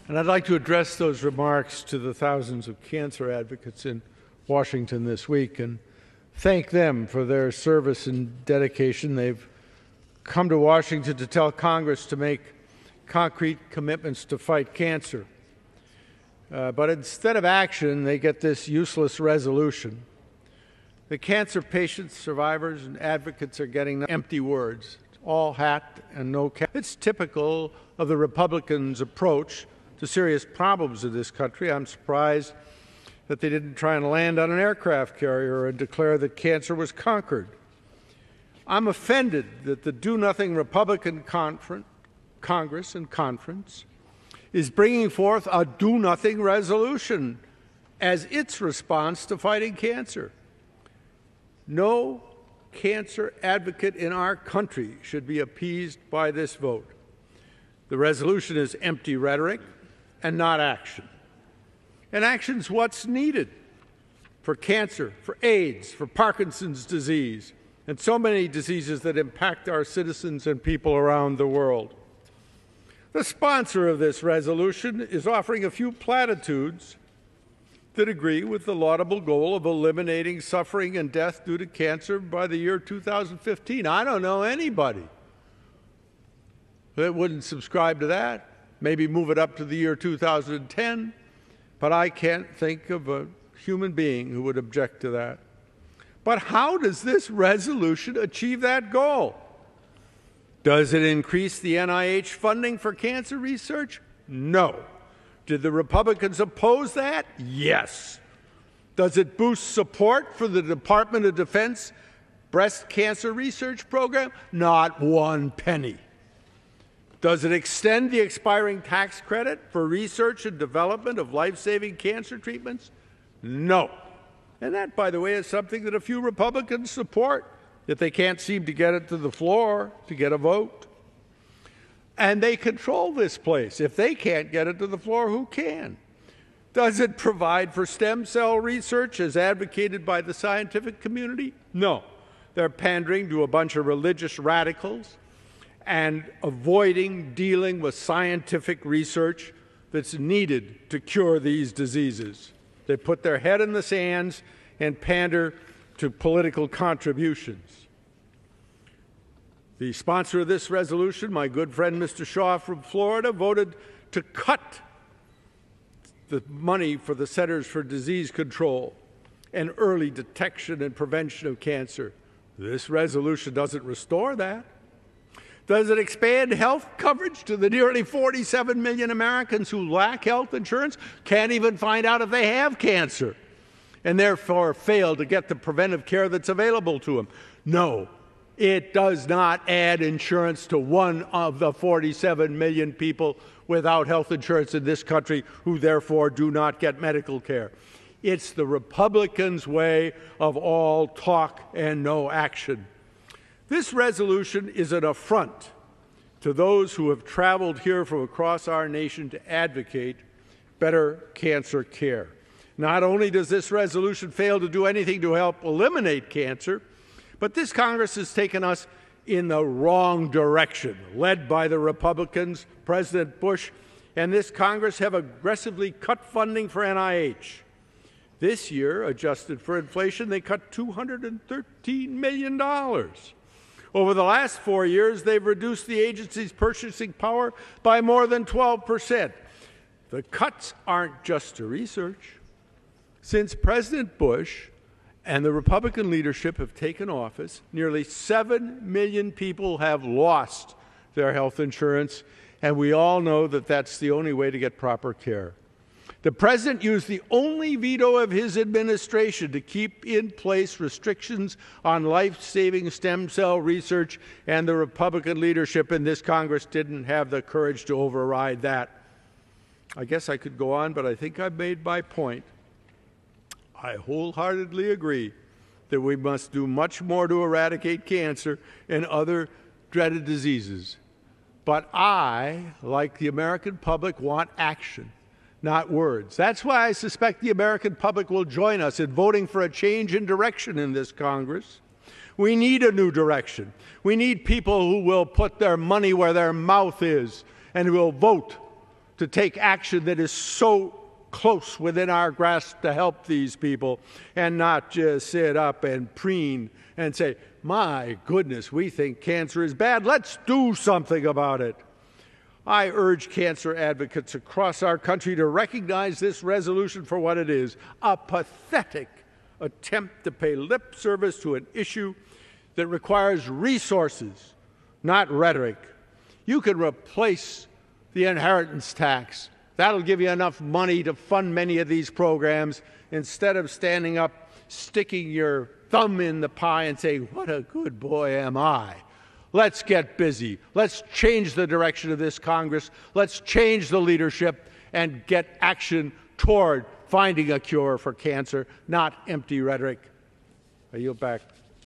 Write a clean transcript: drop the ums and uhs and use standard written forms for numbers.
And I'd like to address those remarks to the thousands of cancer advocates in Washington this week and thank them for their service and dedication. They've come to Washington to tell Congress to make concrete commitments to fight cancer. But instead of action, they get this useless resolution. The cancer patients, survivors, and advocates are getting empty words. It's all hat and no cap. It's typical of the Republicans' approach to serious problems in this country. I'm surprised that they didn't try and land on an aircraft carrier and declare that cancer was conquered. I'm offended that the do-nothing Republican Congress and conference is bringing forth a do-nothing resolution as its response to fighting cancer. No cancer advocate in our country should be appeased by this vote. The resolution is empty rhetoric and not action. And action's what's needed for cancer, for AIDS, for Parkinson's disease, and so many diseases that impact our citizens and people around the world. The sponsor of this resolution is offering a few platitudes that agree with the laudable goal of eliminating suffering and death due to cancer by the year 2015. I don't know anybody that wouldn't subscribe to that. Maybe move it up to the year 2010, but I can't think of a human being who would object to that. But how does this resolution achieve that goal? Does it increase the NIH funding for cancer research? No. Did the Republicans oppose that? Yes. Does it boost support for the Department of Defense breast cancer research program? Not one penny. Does it extend the expiring tax credit for research and development of life-saving cancer treatments? No. And that, by the way, is something that a few Republicans support, yet they can't seem to get it to the floor to get a vote. And they control this place. If they can't get it to the floor, who can? Does it provide for stem cell research as advocated by the scientific community? No. They're pandering to a bunch of religious radicals and avoiding dealing with scientific research that's needed to cure these diseases. They put their head in the sands and pander to political contributions. The sponsor of this resolution, my good friend Mr. Shaw from Florida, voted to cut the money for the Centers for Disease Control and early detection and prevention of cancer. This resolution doesn't restore that. Does it expand health coverage to the nearly 47 million Americans who lack health insurance, can't even find out if they have cancer, and therefore fail to get the preventive care that's available to them? No, it does not add insurance to one of the 47 million people without health insurance in this country who therefore do not get medical care. It's the Republicans' way of all talk and no action. This resolution is an affront to those who have traveled here from across our nation to advocate better cancer care. Not only does this resolution fail to do anything to help eliminate cancer, but this Congress has taken us in the wrong direction, led by the Republicans. President Bush and this Congress have aggressively cut funding for NIH. This year, adjusted for inflation, they cut $213 million. Over the last 4 years, they've reduced the agency's purchasing power by more than 12%. The cuts aren't just to research. Since President Bush and the Republican leadership have taken office, nearly 7 million people have lost their health insurance, and we all know that that's the only way to get proper care. The President used the only veto of his administration to keep in place restrictions on life-saving stem cell research, and the Republican leadership in this Congress didn't have the courage to override that. I guess I could go on, but I think I've made my point. I wholeheartedly agree that we must do much more to eradicate cancer and other dreaded diseases. But I, like the American public, want action, not words. That's why I suspect the American public will join us in voting for a change in direction in this Congress. We need a new direction. We need people who will put their money where their mouth is and who will vote to take action that is so close within our grasp to help these people, and not just sit up and preen and say, my goodness, we think cancer is bad. Let's do something about it. I urge cancer advocates across our country to recognize this resolution for what it is, a pathetic attempt to pay lip service to an issue that requires resources, not rhetoric. You can replace the inheritance tax. That'll give you enough money to fund many of these programs instead of standing up, sticking your thumb in the pie and saying, what a good boy am I. Let's get busy. Let's change the direction of this Congress. Let's change the leadership and get action toward finding a cure for cancer, not empty rhetoric. I yield back.